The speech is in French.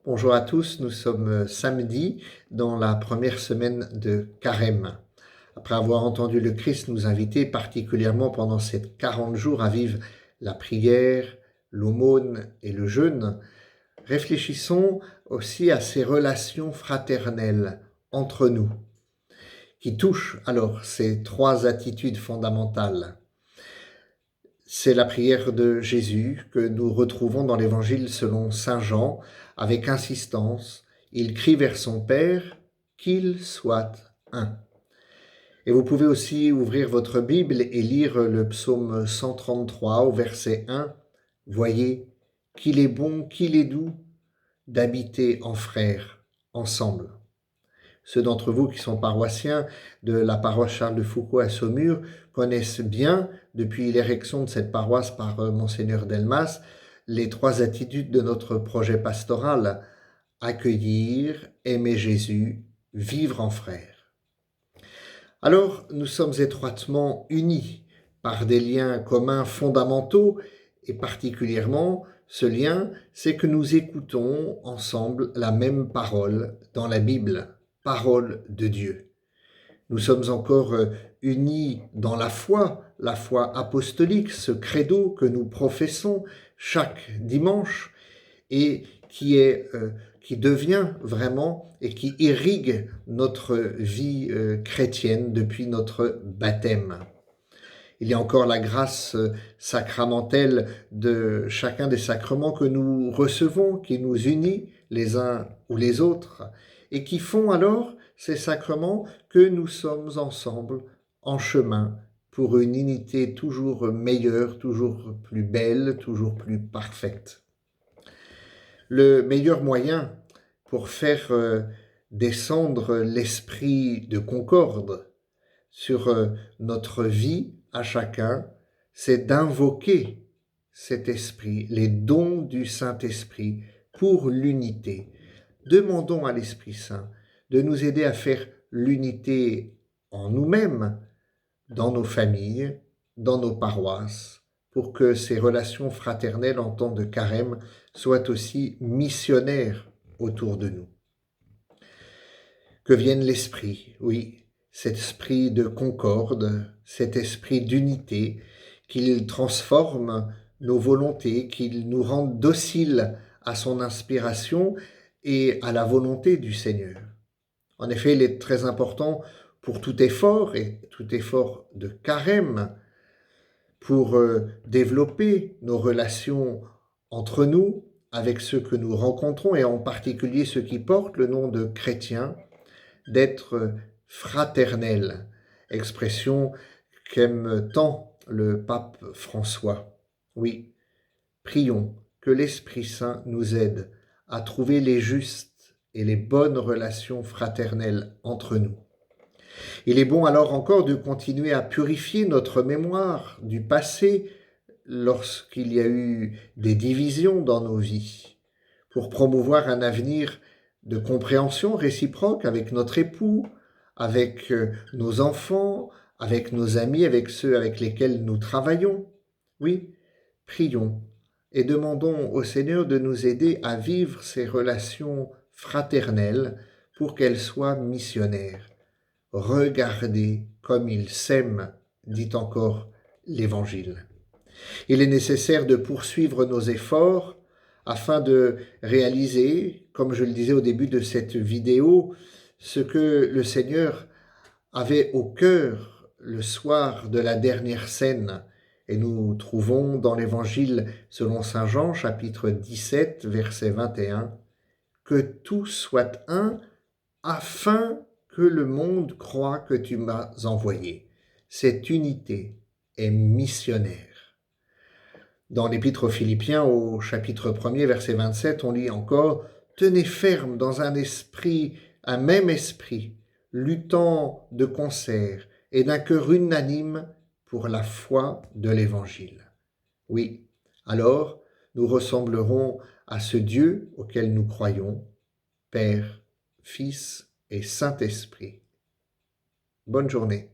Bonjour à tous, nous sommes samedi dans la première semaine de Carême. Après avoir entendu le Christ nous inviter particulièrement pendant ces 40 jours à vivre la prière, l'aumône et le jeûne, réfléchissons aussi à ces relations fraternelles entre nous, qui touchent alors ces trois attitudes fondamentales. C'est la prière de Jésus que nous retrouvons dans l'Évangile selon Saint Jean avec insistance. Il crie vers son Père qu'il soit un. Et vous pouvez aussi ouvrir votre Bible et lire le psaume 133 au verset 1. Voyez qu'il est bon, qu'il est doux d'habiter en frères ensemble. Ceux d'entre vous qui sont paroissiens de la paroisse Charles de Foucauld à Saumur connaissent bien, depuis l'érection de cette paroisse par Monseigneur Delmas, les trois attitudes de notre projet pastoral: accueillir, aimer Jésus, vivre en frères. Alors, nous sommes étroitement unis par des liens communs fondamentaux, et particulièrement, ce lien, c'est que nous écoutons ensemble la même parole dans la Bible, parole de Dieu. Nous sommes encore unis dans la foi apostolique, ce credo que nous professons chaque dimanche et qui devient vraiment et qui irrigue notre vie chrétienne depuis notre baptême. Il y a encore la grâce sacramentelle de chacun des sacrements que nous recevons, qui nous unit les uns ou les autres, et qui font alors ces sacrements que nous sommes ensemble en chemin pour une unité toujours meilleure, toujours plus belle, toujours plus parfaite. Le meilleur moyen pour faire descendre l'esprit de concorde sur notre vie à chacun, c'est d'invoquer cet esprit, les dons du Saint-Esprit pour l'unité. Demandons à l'Esprit Saint de nous aider à faire l'unité en nous-mêmes, dans nos familles, dans nos paroisses, pour que ces relations fraternelles en temps de carême soient aussi missionnaires autour de nous. Que vienne l'Esprit, oui, cet esprit de concorde, cet esprit d'unité, qu'il transforme nos volontés, qu'il nous rende dociles à son inspiration et à la volonté du Seigneur. En effet, il est très important pour tout effort, et tout effort de carême, pour développer nos relations entre nous, avec ceux que nous rencontrons, et en particulier ceux qui portent le nom de chrétiens, d'être fraternel, expression qu'aime tant le pape François. Oui, prions que l'Esprit Saint nous aide à trouver les justes et les bonnes relations fraternelles entre nous. Il est bon alors encore de continuer à purifier notre mémoire du passé lorsqu'il y a eu des divisions dans nos vies, pour promouvoir un avenir de compréhension réciproque avec notre époux, avec nos enfants, avec nos amis, avec ceux avec lesquels nous travaillons. Oui, prions et demandons au Seigneur de nous aider à vivre ces relations fraternelles pour qu'elles soient missionnaires. Regardez comme ils s'aiment, dit encore l'Évangile. Il est nécessaire de poursuivre nos efforts afin de réaliser, comme je le disais au début de cette vidéo, ce que le Seigneur avait au cœur le soir de la dernière scène. Et nous trouvons dans l'Évangile selon saint Jean, chapitre 17, verset 21, « Que tout soit un, afin que le monde croie que tu m'as envoyé. » Cette unité est missionnaire. Dans l'Épître aux Philippiens, au chapitre 1er, verset 27, on lit encore « Tenez ferme dans un même esprit, luttant de concert et d'un cœur unanime pour la foi de l'Évangile. » Oui, alors nous ressemblerons à ce Dieu auquel nous croyons, Père, Fils et Saint-Esprit. Bonne journée.